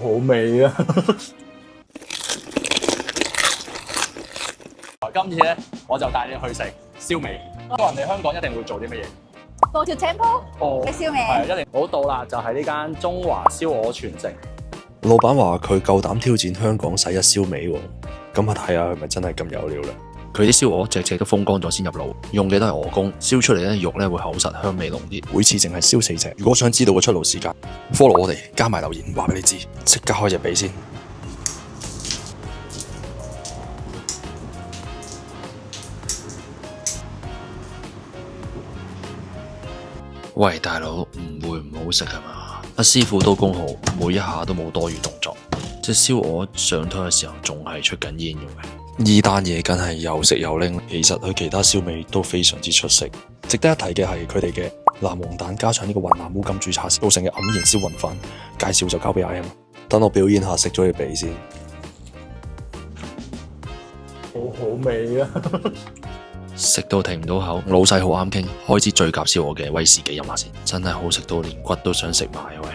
好味啊！今次咧，我就帶你去食燒味。不過人哋香港一定會做啲乜嘢？過條 temple 哦，嘅燒味係一定好到啦，就係呢間中華燒鵝全城。老闆話佢夠膽挑戰香港世一燒味喎，咁啊睇下佢咪真係咁有料啦！佢啲燒鵝隻隻都風乾咗先入爐，用嘅都係鵝公，燒出嚟咧肉咧會厚實，香味濃啲。每次淨係燒4隻，如果想知道個出爐時間 ，follow 我哋加埋留言話俾你知，即刻開隻髀先。喂，大佬，唔會唔好食係嘛？阿師傅都工好，每一下都冇多餘動作。隻燒鵝上枱嘅時候仲係出緊煙嘅。呢單嘢梗係又食又拎，其實佢其他燒味都非常之出色。值得一提嘅係佢哋嘅藍黃蛋加上呢個雲南烏金豬叉燒做成嘅黯然燒雲飯，介紹就交俾阿 M。等我表演下食咗隻髀先。好味啊！食到停唔到口，老細好啱傾，開支最夾燒鵝嘅威士忌飲下先，真係好食到連骨都想食埋啊喂！